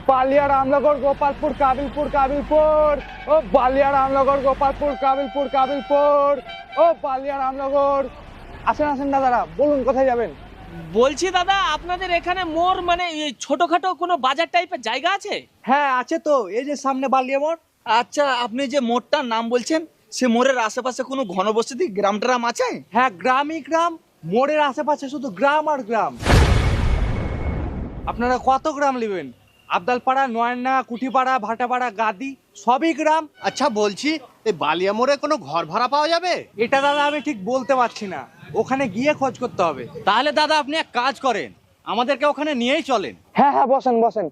বালিয়া রামনগর গোপালপুর কাবিলপুর কাবিলপুর, ও বালিয়া রামনগর গোপালপুর কাবিলপুর কাবিলপুর, ও বালিয়া রামনগর। আসেন আসেন দাদারা, বলুন কোথায় যাবেন? বলছি দাদা, আপনাদের এখানে মোড় মানে ছোটখাটো কোনো বাজার টাইপের জায়গা আছে? হ্যাঁ আছে তো, এই যে সামনে বালিয়া মোড়। আচ্ছা, আপনি যে মোড়টার নাম বলছেন, সে মোড়ের আশেপাশে কোনো ঘনবসতি গ্রাম ট্রাম আছে? হ্যাঁ, গ্রামই গ্রাম। মোড়ের আশেপাশে শুধু গ্রাম আর গ্রাম। আপনারা কত গ্রাম নেবেন? আবদালপাড়া, নয়না, কুঠিপাড়া, ভাটাপাড়া, গাদি সবই গ্রাম। আচ্ছা বলছি, এই বালিয়া মোড়ে কোনো ঘর ভাড়া পাওয়া যাবে? এটা দাদা আমি ঠিক বলতে পারছি না, ওখানে গিয়ে খোঁজ করতে হবে। তাহলে দাদা আপনি এক কাজ করেন, আমাদেরকে ওখানে নিয়েই চলেন। হ্যাঁ হ্যাঁ, বসেন বসেন।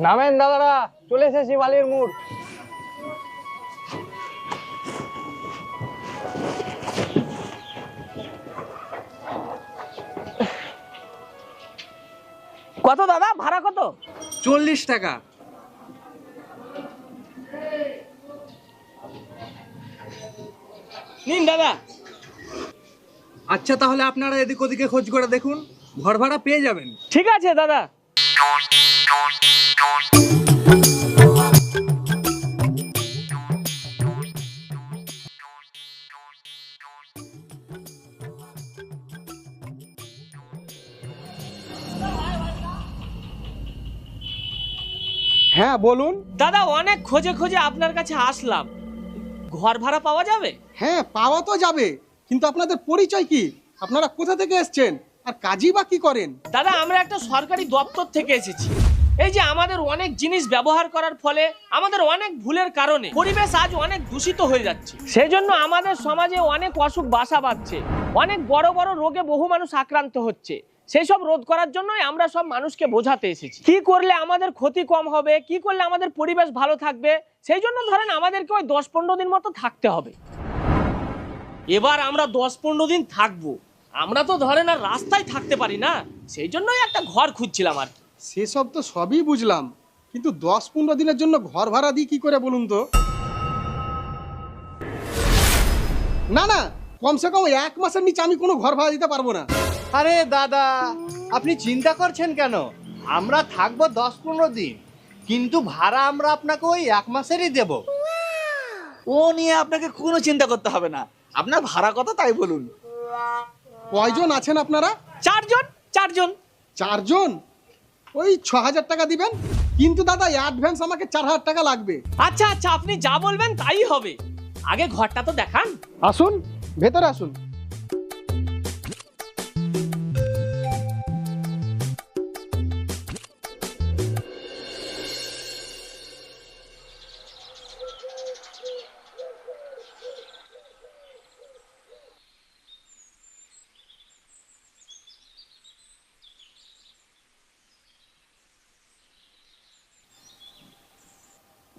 নামেন দাদারা, চলে এসেছি বালির মোড়। কত দাদা, ভাড়া কত? 40 টাকা। নিন দাদা। আচ্ছা তাহলে আপনারা এদিক ওদিকে খোঁজ করে দেখুন, ঘর ভাড়া পেয়ে যাবেন। ঠিক আছে দাদা। হ্যাঁ বলুন। দাদা অনেক খোঁজে খোঁজে আপনার কাছে আসলাম, ঘর ভাড়া পাওয়া যাবে? হ্যাঁ পাওয়া তো যাবে, কিন্তু আপনাদের পরিচয় কি? আপনারা কোথা থেকে এসেছেন আর কাজই বা কি করেন? দাদা আমরা একটা সরকারি দপ্তর থেকে এসেছি। এই যে আমাদের অনেক জিনিস ব্যবহার করার ফলে আমাদের অনেক ভুলের কারণে পরিবেশ আজ অনেক দূষিত হয়ে যাচ্ছে। সেই জন্য আমাদের সমাজে অনেক অসুখ বাসা বাঁধছে, অনেক বড় বড় রোগে বহু মানুষ আক্রান্ত হচ্ছে। সেই সব রোধ করার জন্যই আমরা সব মানুষকে বোঝাতে এসেছি কি করলে আমাদের ক্ষতি কম হবে, কি করলে আমাদের পরিবেশ ভালো থাকবে। সেই জন্য ধরেন আমাদেরকে ওই 10-15 দিন মতো থাকতে হবে। এবার আমরা 10-15 দিন থাকবো। আমরা তো ধরেন আর রাস্তায় থাকতে পারি না, সেই জন্যই একটা ঘর খুঁজছিলাম আর কি। সেসব তো সবই বুঝলাম, কিন্তু 10-15 দিনের জন্য ঘর ভাড়া দিই কি করে বলুন তো? না না, কমসে কম 1 মাসের নিচে আমি কোনো ঘর ভাড়া দিতে পারবো না। আরে দাদা, আপনি চিন্তা করছেন কেন? আমরা থাকবো 10-15 দিন, কিন্তু ভাড়া আমরা আপনাকে ওই 1 মাসেরই দেব। ও নিয়ে আপনাকে কোনো চিন্তা করতে হবে না, আপনার ভাড়া কত তাই বলুন। কয়জন আছেন আপনারা? 4 জন। 4 জন? ওই 6,000 টাকা দিবেন, কিন্তু দাদা অ্যাডভান্স আমাকে 4,000 টাকা লাগবে। আচ্ছা আচ্ছা, আপনি যা বলবেন তাই হবে। আগে ঘরটা তো দেখান। আসুন, ভেতরে আসুন।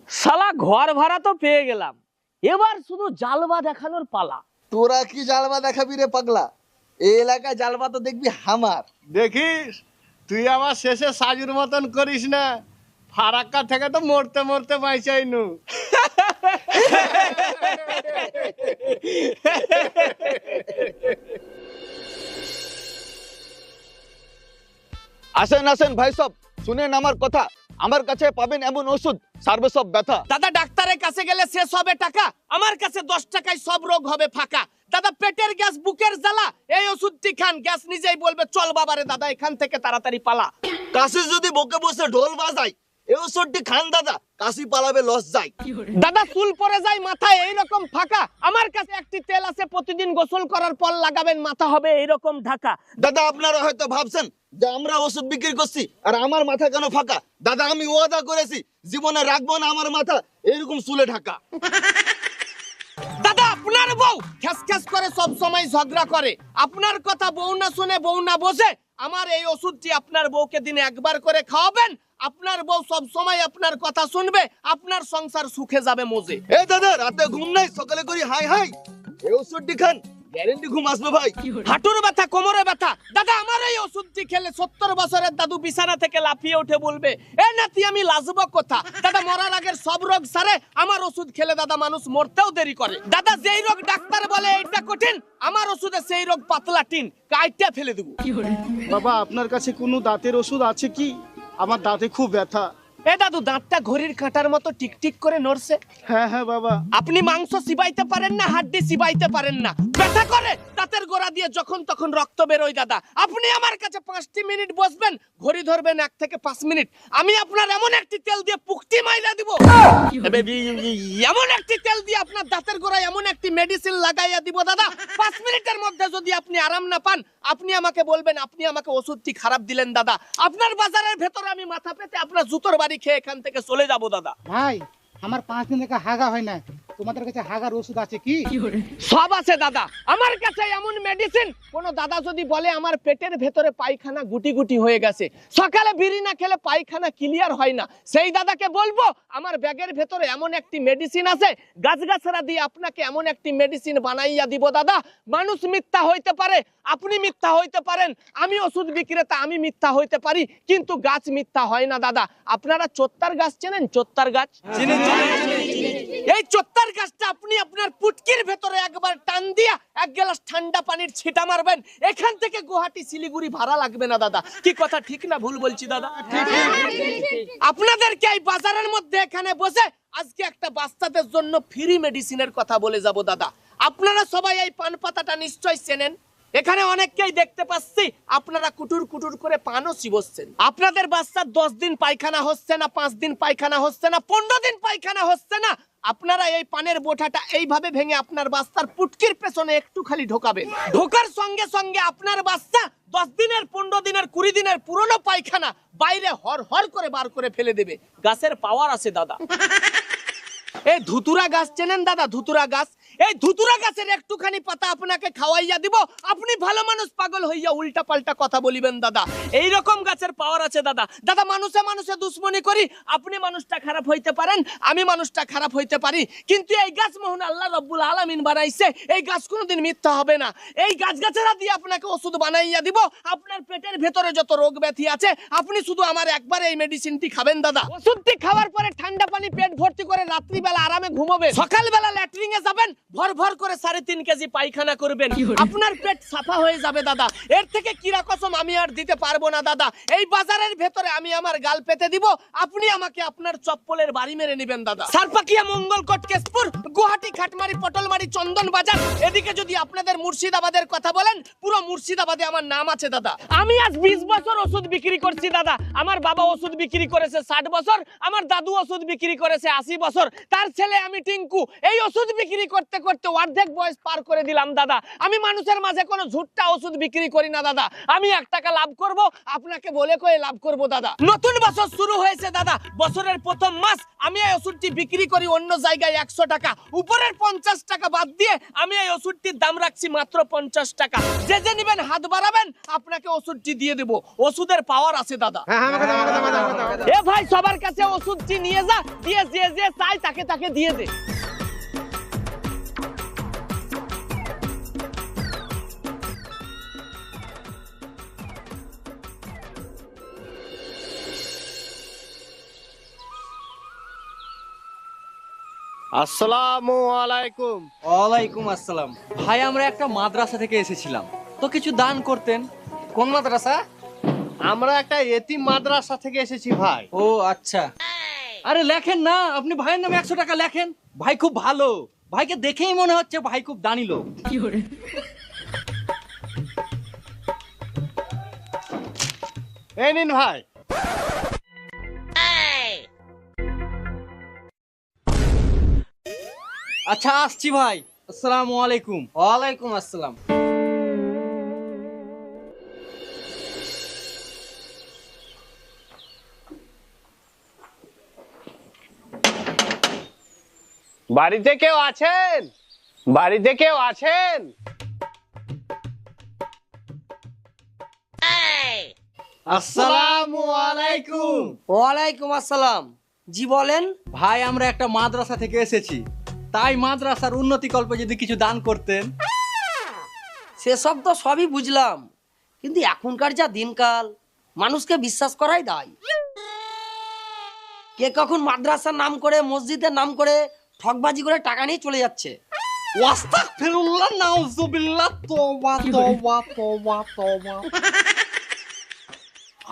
শালা ঘর ভাড়া তো পেয়ে গেলাম, এবার শুধু জালবা দেখানোর পালা। তোরা কি জালবা দেখাবি রে পাগলা? এই এলাকায় জালবা তো দেখবি হামার। দেখিস, তুই আমার শেষে সাজুর মতন করিস না, ফারাক্কা থেকে তো মরতে মরতে বাঁচাইনু। আসেন আসেন ভাই সব, শুনেন আমার কথা। আমার কাছে পাবেন এমন ওষুধ, সারবে সব ব্যথা। দাদা ডাক্তারের কাছে গেলে শেষ হবে টাকা, আমার কাছে 10 টাকায় সব রোগ হবে ফাঁকা। দাদা পেটের গ্যাস, বুকের জ্বালা, এই ওষুধটি খান, গ্যাস নিজেই বলবে চল বাবারে দাদা এখান থেকে তাড়াতাড়ি পালা। কাশি যদি বকে বসে ঢোল বাজায়, এই ওষুধটি খান দাদা, কাশি পালাবে লস যায়। দাদা চুল পড়ে যায় মাথায় এইরকম ফাঁকা, আমার কাছে একটি তেল আছে, প্রতিদিন গোসল করার পর লাগাবেন, মাথা হবে এইরকম ঢাকা। দাদা আপনারা হয়তো ভাবছেন যে আমরা ওষুধ বিক্রি করছি আর আমার মাথা কেন ফাঁকা। দাদা আমি ওয়াদা করেছি জীবনে রাখবো না আমার মাথা এরকম চুলে ঢাকা। দাদা আপনার বউ খ্যাস খ্যাস করে সব সময় ঝগড়া করে, আপনার কথা বউ না শুনে বউ না বোঝে। আমার এই ওষুধটি আপনার বউকে দিনে একবার করে খাওয়াবেন, আপনার বউ সব সময় আপনার কথা শুনবে, আপনার সংসার সুখে যাবে মজে। এ দাদা রাতে ঘুম নাই, সকালে করি হাই হাই। এই ওষুধটি খান, গ্যারেন্টি ঘুম আসবে ভাই। হাঁটুর ব্যথা, কোমরে ব্যথা, দাদা আমার এই ওষুধটি খেলে 70 বছরের দাদু বিছানা থেকে লাফিয়ে উঠে বলবে, এ নাতি আমি লাজবো কথা। দাদা মরার আগের সব রোগ সারে, আমার ওষুধ খেলে দাদা মানুষ মরতেও দেরি করে। দাদা যেই রোগ ডাক্তার বলে এইটা কঠিন, আমার ওষুধে সেই রোগ পাতলা টিন, কাইটা ফেলে দেবো। বাবা আপনার কাছে কোনো দাঁতের ওষুধ আছে কি? আমার দাঁতে খুব ব্যথা। এ দাদু দাঁতটা ঘড়ির কাঁটার মতো টিকটিক করে নড়ছে। হ্যাঁ হ্যাঁ বাবা। আপনি মাংস চিবাইতে পারেন না, হাড্ডি চিবাইতে পারেন না, ব্যথা করে দাঁতের গোড়া দিয়ে যখন তখন রক্ত বেরোয়। দাদা আপনি আমার কাছে 5টি মিনিট বসবেন, ঘড়ি ধরবেন 1 থেকে 5 মিনিট, আমি আপনার এমন একটি তেল দিয়ে পুকটি মাইরা দিব, এমন একটি তেল দিয়ে আপনার দাঁতের গোড়ায় এমন একটি মেডিসিন লাগাইয়া দিব দাদা, 5 মিনিটের মধ্যে যদি আপনি আরাম না পান, আপনি আমাকে বলবেন আপনি আমাকে ওষুধটি খারাপ দিলেন দাদা, আপনার বাজারের ভেতরে আমি মাথা পেতে আপনার জুতোর বাড়ি খেয়ে এখান থেকে চলে যাব দাদা। ভাই আমার 5 দিন থেকে হাগা হয় না, তোমাদের কাছে হাগার ওষুধ আছে কি? সব আছে দাদা, আমার কাছে এমন মেডিসিন, কোন দাদা যদি বলে আমার পেটের ভেতরে পায়খানা গুটি গুটি হয়ে গেছে, সকালে বিড়ি না খেলে পায়খানা ক্লিয়ার হয় না, সেই দাদাকে বলবো আমার ব্যাগের ভেতরে এমন একটি মেডিসিন আছে, গাছগাছরা দিয়ে আপনাকে এমন একটি মেডিসিন বানাইয়া দিব দাদা। মানুষ মিথ্যা হইতে পারে, আপনি মিথ্যা হইতে পারেন, আমি ওষুধ বিক্রেতা, আমি মিথ্যা হইতে পারি, কিন্তু গাছ মিথ্যা হয় না দাদা। আপনারা চোত্তার গাছ চেনেন? চোত্তার গাছ, এই চোত্তার গাছটা আপনি আপনার পুটকির ভেতরে একবার টান দিয়া 1 গ্লাস ঠান্ডা পানির ছিটা মারবেন, এখান থেকে গুয়াহাটি শিলিগুড়ি ভাড়া লাগবে না দাদা। কি কথা ঠিক না ভুল বলছি দাদা? আপনাদেরকে এই বাজারের মধ্যে এখানে বসে আজকে একটা বাচ্চাদের জন্য ফ্রি মেডিসিনের কথা বলে যাব দাদা। আপনারা সবাই এই পান পাতাটা নিশ্চয় চেনেন, এখানে অনেককেই দেখতে পাচ্ছি আপনারা কুটুর কুটুর করে পানও চিবচ্ছেন। আপনাদের বাচ্চার 10 দিন পায়খানা হচ্ছে না, 5 দিন পায়খানা হচ্ছে না, 15 দিন পায়খানা হচ্ছে না, আপনারা এই পানের বোঁটাটা এইভাবে ভেঙে আপনার বাচ্চার পুটকির পেছনে একটু খালি ঢোকাবেন, ঢোকার সঙ্গে সঙ্গে আপনার বাচ্চা 10 দিনের, 15 দিনের, 20 দিনের পুরনো পায়খানা বাইরে হর হর করে বার করে ফেলে দেবে। গাছের পাওয়ার আছে দাদা। এই ধুতুরা গাছ চেনেন দাদা? ধুতুরা গাছ, এই ধুতুরা গাছের একটুখানি পাতা আপনাকে খাওয়াইয়া দিব, আপনি ভালো মানুষ পাগল হইয়া উল্টা পাল্টা কথা বলিবেন দাদা। এই রকম গাছের পাওয়ার আছে দাদা। দাদা মানুষে মানুষে দুশ্মনী করি, আপনি মানুষটা খারাপ হইতে পারেন, আমি মানুষটা খারাপ হইতে পারি, কিন্তু এই গাছ মোহন আল্লাহ রব্বুল আলামিন বানাইছে, এই গাছ কোনোদিন মিথ্যা হবে না। এই গাছগাছরা দিয়ে আপনাকে ওষুধ বানাইয়া দিব, আপনার পেটের ভেতরে যত রোগ ব্যাধি আছে আপনি শুধু আমার একবার এই মেডিসিনটি খাবেন দাদা। ওষুধটি খাওয়ার পরে ঠান্ডা পানি পেট ভর্তি করে রাত্রিবেলা আরামে ঘুমাবেন, সকালবেলা ল্যাট্রিনে যাবেন, ভর ভর করে 3.5 কেজি পায়খানা করবেন, আপনার পেট সাফা হয়ে যাবে দাদা। এর থেকে কিরা কসম আমি আর দিতে পারবো না দাদা। এই বাজারের ভেতরে আমি আমার গাল পেতে দিব, আপনি আমাকে আপনার চপ্পলের বাড়ি মেরে নেবেন দাদা। সারপাকিয়া, মঙ্গলকোট, কেশপুর, গুয়াহাটি, খাটমারি, পটলমারি, চন্দন বাজার, এদিকে যদি আপনাদের মুর্শিদাবাদের কথা বলেন, পুরো মুর্শিদাবাদে আমার নাম আছে দাদা। আমি আজ 20 বছর ওষুধ বিক্রি করছি দাদা। আমার বাবা ওষুধ বিক্রি করেছে 60 বছর, আমার দাদু ওষুধ বিক্রি করেছে 80 বছর, তার ছেলে আমি টিঙ্কু এই ওষুধ বিক্রি করতে করতে অর্ধেক বয়স পার করে দিলাম দাদা। আমি মানুষের মাঝে কোনো ঝুট্টা ওষুধ বিক্রি করি না দাদা। আমি 1 টাকা লাভ করব, আপনাকে বলে কয়ে লাভ করব দাদা। নতুন বছর শুরু হয়েছে দাদা, বছরের প্রথম মাস আমি এই ওষুধটি বিক্রি করি অন্য জায়গায় 100 টাকা, উপরের 50 টাকা বাদ দিয়ে আমি এই ওষুধটির দাম রাখছি মাত্র 50 টাকা। যে যে নেবেন হাত বাড়াবেন, আপনাকে ওষুধটি দিয়ে দেব। ওষুধের পাওয়ার আছে দাদা। এ ভাই সবার কাছে ওষুধটি নিয়ে যা, দিয়ে যে যে চাই তাকে তাকে দিয়ে দে। আসসালামু আলাইকুম। ওয়ালাইকুম আসসালাম। ভাই আমরা একটা মাদ্রাসা থেকে এসেছিলাম, তো কিছু দান করতেন। কোন মাদ্রাসা? আমরা একটা এতিম মাদ্রাসা থেকে এসেছি ভাই। ও আচ্ছা। আরে লেখেন না, আপনি ভাইয়ের নামে 100 টাকা লেখেন। ভাই খুব ভালো, ভাইকে দেখেই মনে হচ্ছে ভাই খুব দানি লোক। এই নিন ভাই। আচ্ছা আসছি ভাই। আসসালামু আলাইকুম। ওয়ালাইকুম আসসালাম। বাড়িতে কেউ আছেন? বাড়িতে কেউ আছেন? আসসালামু আলাইকুম। ওয়ালাইকুম আসসালাম। জি বলেন। ভাই আমরা একটা মাদ্রাসা থেকে এসেছি, তাই মাদ্রাসার উন্নতিকল্পে যদি কিছু দান করতেন। সেসব তো সবই বুঝলাম, কিন্তু এখনকার যা দিনকাল, মানুষকে বিশ্বাস করাই দায়। কে কখন মাদ্রাসার নাম করে, মসজিদের নাম করে ঠকবাজি করে টাকা নিয়ে চলে যাচ্ছে। আস্তাগফিরুল্লাহ, নাউযুবিল্লাহ, তওবা তওবা তওবা তওবা।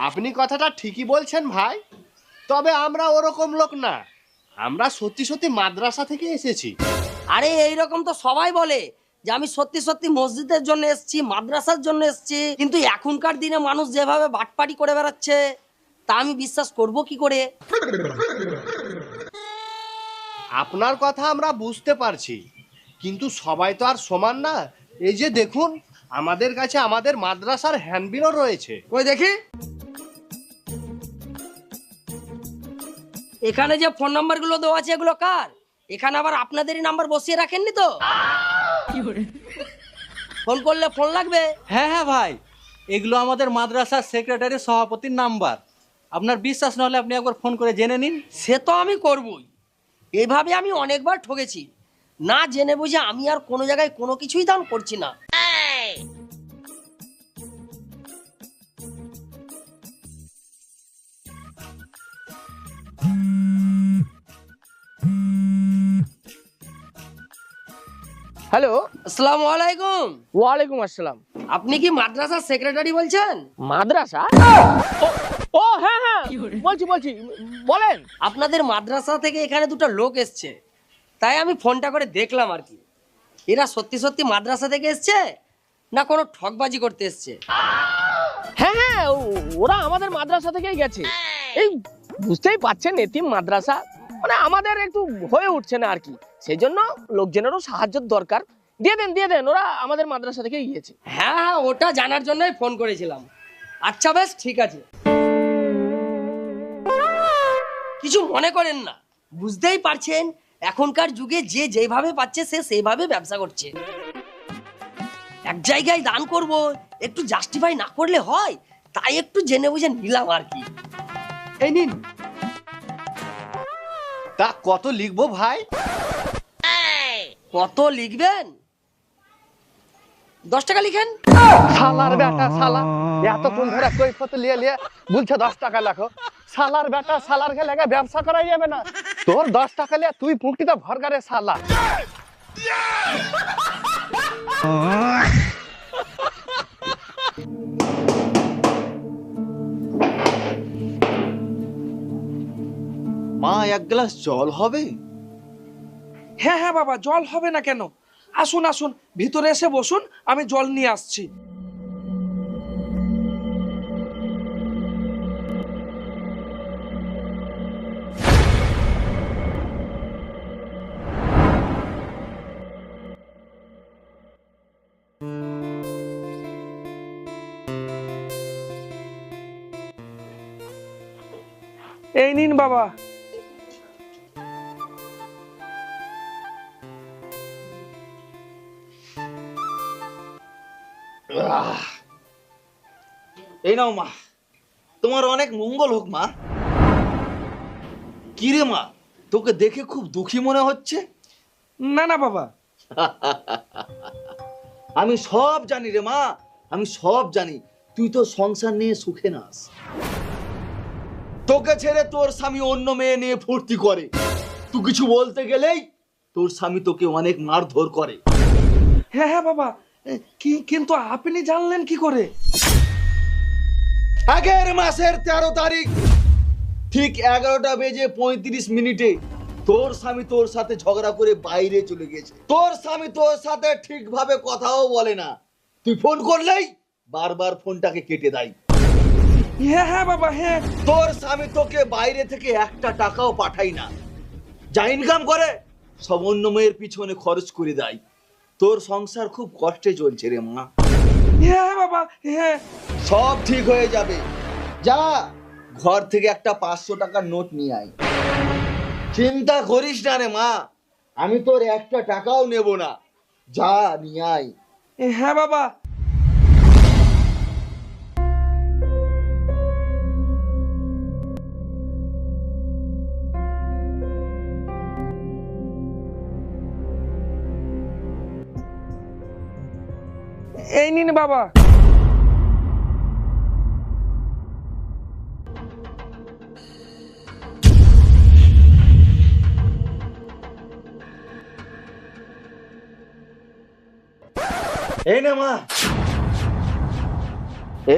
আপনি কথাটা ঠিকই বলছেন ভাই, তবে আমরা ওরকম লোক না। আমরা সত্যি সত্যি মাদ্রাসা থেকে এসেছি। আরে এইরকম তো সবাই বলে যে আমি সত্যি সত্যি মসজিদের জন্য এসেছি, মাদ্রাসার জন্য এসেছি, কিন্তু এখনকার দিনে মানুষ যেভাবে বাটপাটি করে বেড়াচ্ছে তা আমি বিশ্বাস করব কি করে? আপনার কথা আমরা বুঝতে পারছি, কিন্তু সবাই তো আর সমান না। এই যে দেখুন, আমাদের কাছে আমাদের মাদ্রাসার হ্যান্ডবিলও রয়েছে। ওই দেখি, এখানে যে ফোন নাম্বারগুলো দেওয়া আছে এগুলো কার? এখানে আবার আপনাদেরই নাম্বার বসিয়ে রাখেননি তো? ফোন করলে ফোন লাগবে। হ্যাঁ হ্যাঁ ভাই, এগুলো আমাদের মাদ্রাসার সেক্রেটারি সভাপতির নাম্বার। আপনার বিশ্বাস না হলে আপনি একবার ফোন করে জেনে নিন। সে তো আমি করবই। এইভাবে আমি অনেকবার ঠকেছি, না জেনে বুঝে আমি আর কোনো জায়গায় কোনো কিছুই দান করছি না। হ্যালো, আসসালামু আলাইকুম। ওয়ালাইকুম আসসালাম। আপনি কি মাদ্রাসার সেক্রেটারি বলছেন? মাদ্রাসা? ও হ্যাঁ হ্যাঁ, বলছি বলছি, বলেন। আপনাদের মাদ্রাসা থেকে এখানে দুটো লোক এসছে, তাই আমি ফোনটা করে দেখলাম আর কি। এরা সত্যি সত্যি মাদ্রাসা থেকে এসছে না কোনো ঠকবাজি করতে এসছে? হ্যাঁ হ্যাঁ, ওরা আমাদের মাদ্রাসা থেকেই গেছে। এই বুঝতেই পারছেন, এতিম মাদ্রাসা, মানে আমাদের একটু হয়ে উঠছে না আর কি, সেই জন্য লোকজনেরও সাহায্যের দরকার। দিয়ে দেন, ওরা আমাদের মাদ্রাসা থেকেই গিয়েছে। হ্যাঁ হ্যাঁ, ওটা জানার জন্যই ফোন করেছিলাম। আচ্ছা বেশ, ঠিক আছে। কিছু মনে করেন না, বুঝতেই পারছেন এখনকার যুগে যে যেভাবে পাচ্ছে সে সেইভাবে ব্যবসা করছে। এক জায়গায় দান করব, একটু জাস্টিফাই না করলে হয়, তাই একটু জেনে বুঝে নিলাম আর কি। এই নিন। তা কত লিখবো ভাই? কত লিখবেন? 10 টাকা লিখেন। শালার বেটা শালা, এতক্ষণ ধরে কৈফত লিয়ে বলছে 10 টাকা লেখো। শালার বেটা শালার কে লেগে ব্যবসা করাই যাবে না? তোর 10 টাকা লিয়ে তুই পুঁকটিতে ভর করে শালা। মা, এক গ্লাস জল হবে? হ্যাঁ হ্যাঁ বাবা, জল হবে না কেন? আসুন আসুন, ভিতরে এসে বসুন, আমি জল নিয়ে আসছি। এই নিন বাবা। এই নাও মা, তোমার অনেক মঙ্গল হোক মা। কি রে মা, তোকে দেখে খুব দুঃখী মনে হচ্ছে। না না বাবা, আমি সব জানি রে মা, আমি সব জানি। তুই তো সংসার নিয়ে সুখে নাস। তোকে ছেড়ে তোর স্বামী অন্য মেয়ে নিয়ে ফুর্তি করে। তুই কিছু বলতে গেলেই তোর স্বামী তোকে অনেক মারধর করে। হ্যাঁ হ্যাঁ বাবা, কিন্তু আপনি জানলেন কি করে? আগের মাসের 13 তারিখ ঠিক 11টা বেজে 35 মিনিটে তোর স্বামী তোর সাথে ঝগড়া করে বাইরে চলে গেছে। তোর স্বামী তোর সাথে ঠিকভাবে কথাও বলে না। তুই ফোন করলেই বারবার ফোনটাকে কেটে দেয়। হ্যাঁ হ্যাঁ বাবা, হ্যাঁ। তোর স্বামী তোকে বাইরে থেকে 1 টাকাও পাঠায় না। যা ইনকাম করে সব অন্য মেয়ের পিছনে খরচ করে দেয়। তোর সংসার খুব কষ্টে চলছে রে মা। হ্যাঁ বাবা, হ্যাঁ। সব ঠিক হয়ে যাবে। যা ঘর থেকে একটা 500 টাকার নোট নিয়ে আয়। চিন্তা করিস না রে মা, আমি তোর 1 টাকাও নেব না। যা নিয়ে আয়। হ্যাঁ বাবা। এই নিন বাবা। এই নে মা,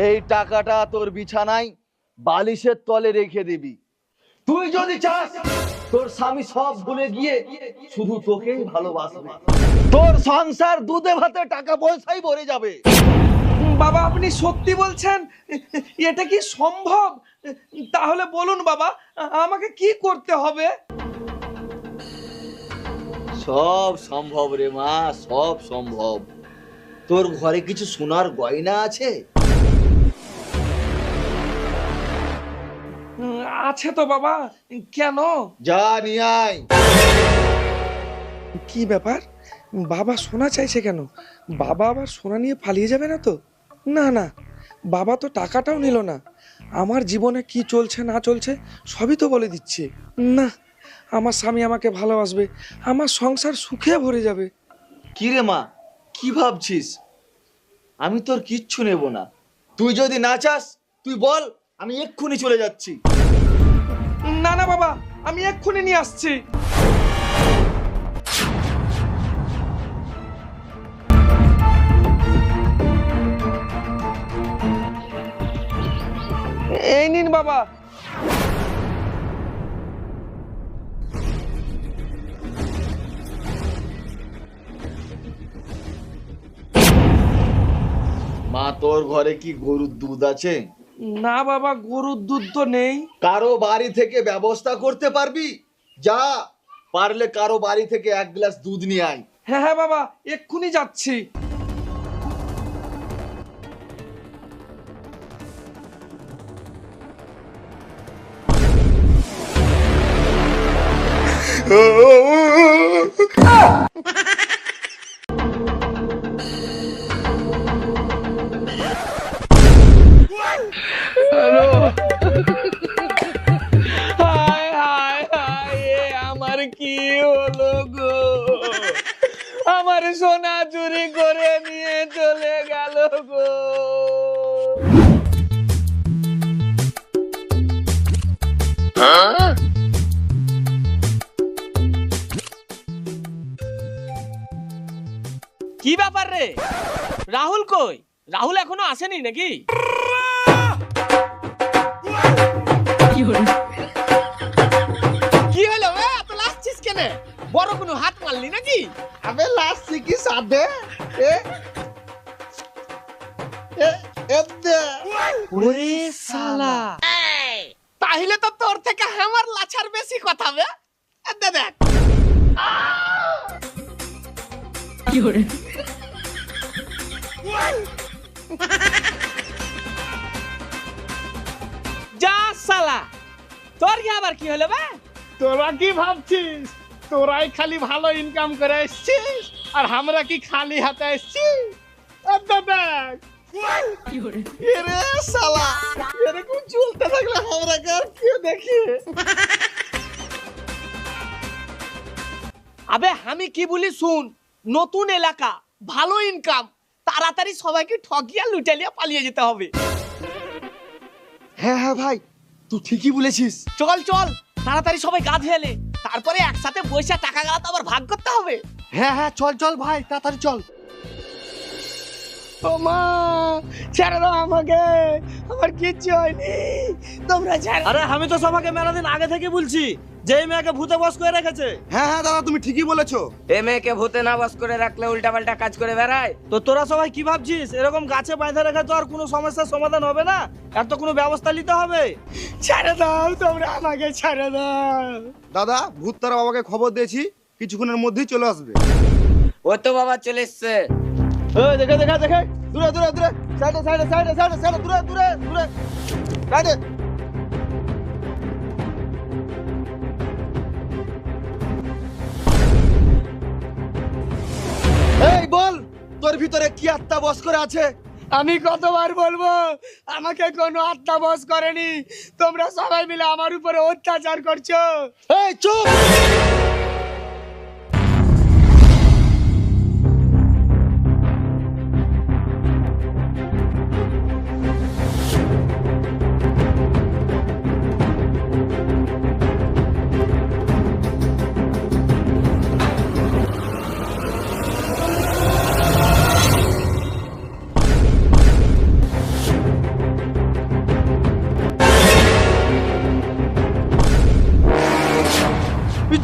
এই টাকাটা তোর বিছানায় বালিশের তলে রেখে দিবি। তুই যদি চাস তোর স্বামী সব ভুলে গিয়ে শুধু তোকেই ভালোবাসবে, তোর সংসার দুধে ভাতে টাকা পয়সাই ভরে যাবে। বাবা আপনি সত্যি বলছেন? এটা কি সম্ভব? তাহলে বলুন বাবা, আমাকে কি করতে হবে? সব সম্ভব রে মা, সব সম্ভব। তোর ঘরে কিছু সোনার গয়না আছে? আছে তো বাবা, কেন? যা নিয়ে আয়। কি ব্যাপার, বাবা সোনা চাইছে কেন? বাবা আবার সোনা নিয়ে পালিয়ে যাবে না তো? না না, বাবা তো টাকাটাও নিল না। আমার জীবনে কি চলছে না চলছে সবই তো বলে দিচ্ছে। না, আমার স্বামী আমাকে ভালোবাসবে, আমার সংসার সুখে ভরে যাবে। কি রে মা, কি ভাবছিস? আমি তোর কিচ্ছু নেব না। তুই যদি না চাস তুই বল, আমি এক্ষুনি চলে যাচ্ছি। না না বাবা, আমি এক্ষুনি নিয়ে আসছি। এই নিন বাবা। মা, তোর ঘরে কি গরুর দুধ আছে? না বাবা, গরুর দুধ তো নেই। কারো বাড়ি থেকে ব্যবস্থা করতে পারবি? যা, পারলে কারো বাড়ি থেকে এক গ্লাস দুধ নিয়ে আয়। হ্যাঁ হ্যাঁ বাবা, এক্ষুনি যাচ্ছি। হায় হায় হায়, এ আমার কি হলো গো? আমার সোনা চুরি করে নিয়ে চলে গেল গো। কি ব্যাপার রে? রাহুল কই? রাহুল এখনো আসেনি নাকি? কি হলো রে, এত লাসছিস কেন? বড় কোনো হাত মারলি নাকি? আবে লাস্ট কি সাধে এ এ এদে ওরে শালা, তাহলে তো তোর থেকে আমার লাছার বেশি কথা বে। দে দেখ কি হরে। যা শালা, তোর কি আবার কি হলো বে? তোরা কি ভাবছিস তোরাই খালি ভালো ইনকাম করে এসছিস আর আমরা কি খালি হাতে এসছি? দেখ এরে শালা, এরকম চলতে থাকলে আমরা কার কি দেখি? আবে আমি কি বলি শুন, নতুন এলাকা, ভালো ইনকাম, তাড়াতাড়ি সবাইকে ঠকিয়া লুটালিয়া পালিয়ে যেতে হবে। হ্যাঁ হ্যাঁ ভাই, তুই ঠিকই বলেছিস। চল চল, তাড়াতাড়ি সবাই গা ধুয়েলে, তারপরে একসাথে পয়সা টাকা গেলা তো আবার ভাগ করতে হবে। হ্যাঁ হ্যাঁ, চল চল ভাই, তাড়াতাড়ি চল। ও মা, ছেড়ে দাও আমাকে, আমার কিচ্ছু হয়নি, তোমরা ছেড়ে। আরে আমি তো সবাইকে মেলা দিন আগে থেকে বলছি যে এই মেয়েকে ভূতে বস করে রেখেছে। হ্যাঁ হ্যাঁ দাদা, তুমি ঠিকই বলেছো। এ মেয়েকে ভূতে না বস করে রাখলে উল্টা পাল্টা কাজ করে বেড়ায়। তো তোরা সবাই কি ভাবছিস এরকম গাছে বাঁধে রেখে তো আর কোনো সমস্যার সমাধান হবে না? এর তো কোনো ব্যবস্থা নিতে হবে। ছেড়ে দাও, তোমরা আমাকে ছেড়ে দাও। দাদা, ভূত তারা বাবাকে খবর দিয়েছি, কিছুক্ষণের মধ্যেই চলে আসবে। ও তো বাবা চলে এসছে। এই দেখে দেখে দেখে, দূরে দূরে দূরে, সাইডে সাইডে সাইডে সাইডে সাইডে, দূরে দূরে দূরে, সাইডে। এই ভিতরে কি আত্মা বস করে আছে? আমি কতবার বলবো, আমাকে কোনো আত্মা বস করেনি, তোমরা সবাই মিলে আমার উপরে অত্যাচার করছো। এই চুপ!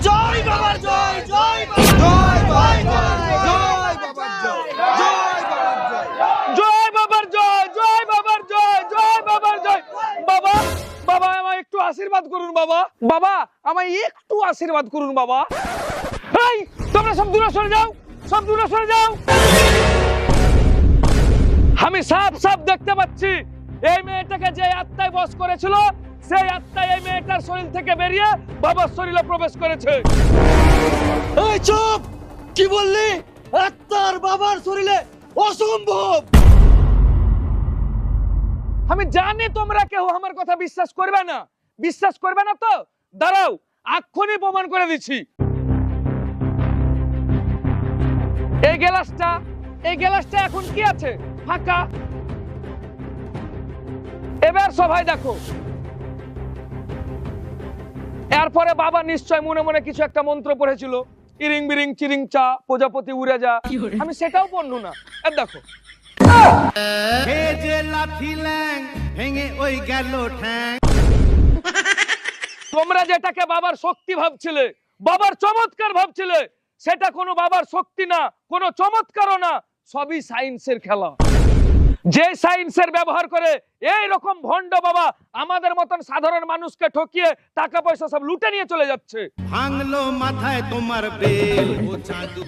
জয় বাবার জয়, জয় বাবার জয়, জয় বাবার জয়, জয় বাবার জয়, জয় বাবার জয়, জয় বাবার জয়, জয় বাবার জয়। বাবা, বাবা আমায় একটু আশীর্বাদ করুন বাবা। বাবা আমায় একটু আশীর্বাদ করুন বাবা। এই তোমরা সব দূরে সরে যাও, সব দূরে সরে যাও। আমি সাফ সাফ দেখতে পাচ্ছি এই মেয়েটাকে যে আত্মায় বশ করেছিল, সেই আত্মা এই মেয়েটার শরীর থেকে বেরিয়ে বাবার শরীরে প্রবেশ করেছে। এই চুপ! কি বললি? আত্মার বাবার শরীরে? অসম্ভব! আমি জানি তোমরা কেউ আমার কথা বিশ্বাস করবে না। বিশ্বাস করবে না তো দাঁড়াও, এক্ষুনি প্রমাণ করে দিচ্ছি। এই গ্লাসটা এখন কি আছে? ফাঁকা। এবার সবাই দেখো, এরপরে বাবা নিশ্চয় মনে মনে কিছু একটা মন্ত্র পড়েছিল, ইরিং বিরিং চিরিং চা প্রজাপতি উড়ে যা। আমি সেটাও পড়নু না। এর দেখো, তোমরা যেটাকে বাবার শক্তি ভাবছিলে, বাবার চমৎকার ভাবছিলে, সেটা কোনো বাবার শক্তি না, কোনো চমৎকারও না, সবই সায়েন্সের খেলা। যে সায়েন্সের ব্যবহার করে এই রকম ভণ্ড বাবা আমাদের মতন সাধারণ মানুষকে ঠকিয়ে টাকা পয়সা সব লুটে নিয়ে চলে যাচ্ছে। ভাঙলো মাথায় তোমার বেল ও জাদু।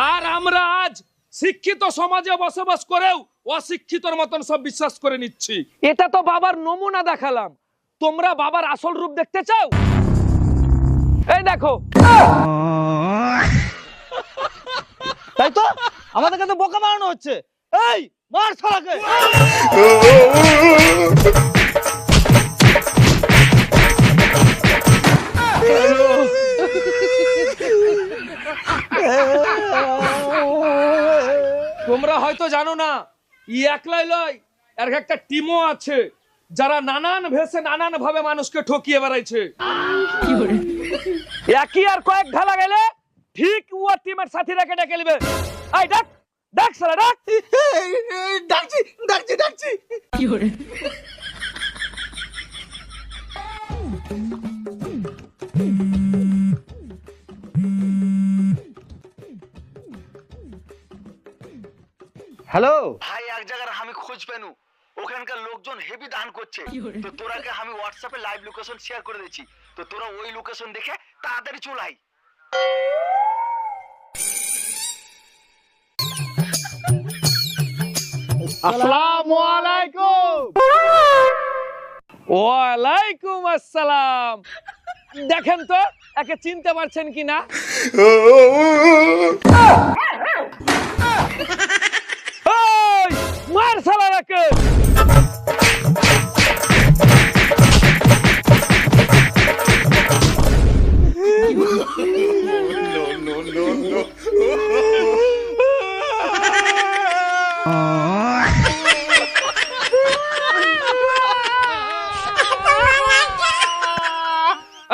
আর আমরা আজ শিক্ষিত সমাজে বসবাস করেও অশিক্ষিতর মতন সব বিশ্বাস করে নিচ্ছি। এটা তো বাবার নমুনা দেখালাম, তোমরা বাবার আসল রূপ দেখতে চাও? এই দেখো। তাই তো, আমাদেরকে তো বোকা বানানো হচ্ছে। এই মার শালাকে! তোমরা হয়তো জানো না, ই একলাই লয়, এর একটা টিমও আছে যারা নানান ভেষে নানান ভাবে মানুষকে ঠকিয়ে বেড়াইছে। একই আর কয়েক ঢালা গেলে ঠিক ও টিমের সাথীরা ডেকে নেবে। এই ডাক ডাক সারা ডাক। ডাকছি ডাকছি ডাকছি। হ্যালো ভাই, এক জায়গায় আমি খোঁজ পেনু, ওখানকার লোকজন হেভি দান করছে। তো তোরাকে আমি হোয়াটসঅ্যাপে লাইভ লোকেশন শেয়ার করে দিচ্ছি, তো তোরা ওই লোকেশন দেখে তাড়াতাড়ি চলে আয়। আসসালামু আলাইকুম। ওয়ালাইকুম আসসালাম। দেখেন তো একে চিনতে পারছেন কিনা? মার শালাকে।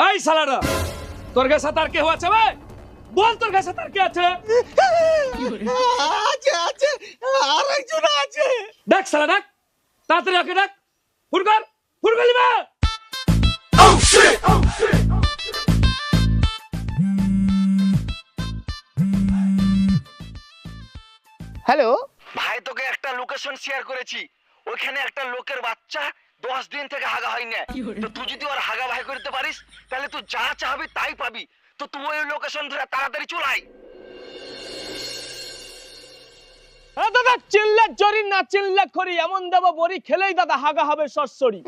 এই শালারা, তোর কাছে তার কে আছে ভাই? বল তোর কাছে তার কে আছে? আছে আছে, আরেকজন আছে। ডাক শালা ডাক, তাড়াতাড়ি ওকে ডাক। ফোন কর, ফোন করলি বা? হ্যালো ভাই, তোকে একটা লোকেশন শেয়ার করেছি, ওইখানে একটা লোকের বাচ্চা 10 দিন থেকে হাগা হয় না। তো তুই যদি ওর হাগা ভাই করতে পারিস, তাহলে তুই যা চাবি তাই পাবি। তো তুই ওই লোকেশন ধরে তাড়াতাড়ি চলে আয়। দাদা চিল্লে চরি না চিল্লে খড়ি, এমন দেব বড়ি খেলেই দাদা হাগা হবে সরসরি।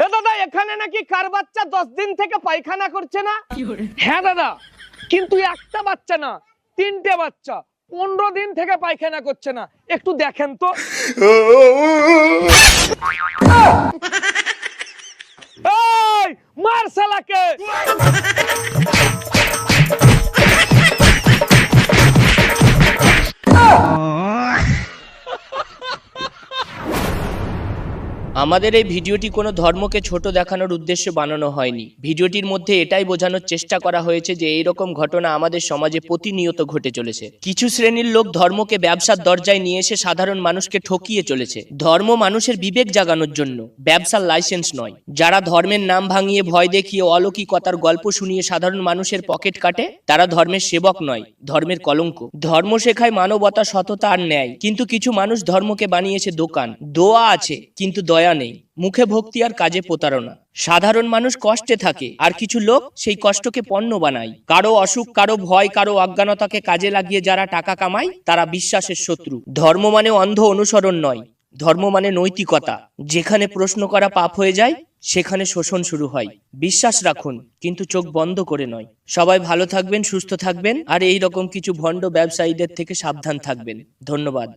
এ দাদা, এখানে নাকি কার বাচ্চা 10 দিন থেকে পায়খানা করছে না? হ্যাঁ দাদা, কিন্তু একটা বাচ্চা না, 3টে বাচ্চা। 15 দিন থেকে পায়খানা করছে না, একটু দেখেন তো। এই মার শালাকে। আমাদের এই ভিডিওটি কোনো ধর্মকে ছোট দেখানোর উদ্দেশ্যে বানানো হয়নি। ভিডিওটির মধ্যে এটাই বোঝানোর চেষ্টা করা হয়েছে যে এইরকম ঘটনা আমাদের সমাজে প্রতিনিয়ত ঘটে চলেছে। কিছু শ্রেণীর লোক ধর্মকে ব্যবসার দরজায় নিয়ে এসে সাধারণ মানুষকে ঠকিয়ে চলেছে। ধর্ম মানুষের বিবেক জাগানোর জন্য, ব্যবসার লাইসেন্স নয়। যারা ধর্মের নাম ভাঙিয়ে, ভয় দেখিয়ে, অলৌকিকতার গল্প শুনিয়ে সাধারণ মানুষের পকেট কাটে, তারা ধর্মের সেবক নয়, ধর্মের কলঙ্ক। ধর্ম শেখায় মানবতা, সততা আর ন্যায়, কিন্তু কিছু মানুষ ধর্মকে বানিয়েছে দোকান। দোয়া আছে কিন্তু দয়া নেই, মুখে ভক্তি আর কাজে প্রতারণা। সাধারণ মানুষ কষ্টে থাকে আর কিছু লোক সেই কষ্টকে পণ্য বানায়। কারো অসুখ, কারো ভয়, কারো অজ্ঞানতাকে কাজে লাগিয়ে যারা টাকা কামায় তারা বিশ্বাসের শত্রু। ধর্ম মানে অন্ধ অনুসরণ নয়, ধর্ম মানে নৈতিকতা। যেখানে প্রশ্ন করা পাপ হয়ে যায় সেখানে শোষণ শুরু হয়। বিশ্বাস রাখুন কিন্তু চোখ বন্ধ করে নয়। সবাই ভালো থাকবেন, সুস্থ থাকবেন আর এই রকম কিছু ভণ্ড ব্যবসায়ীদের থেকে সাবধান থাকবেন। ধন্যবাদ।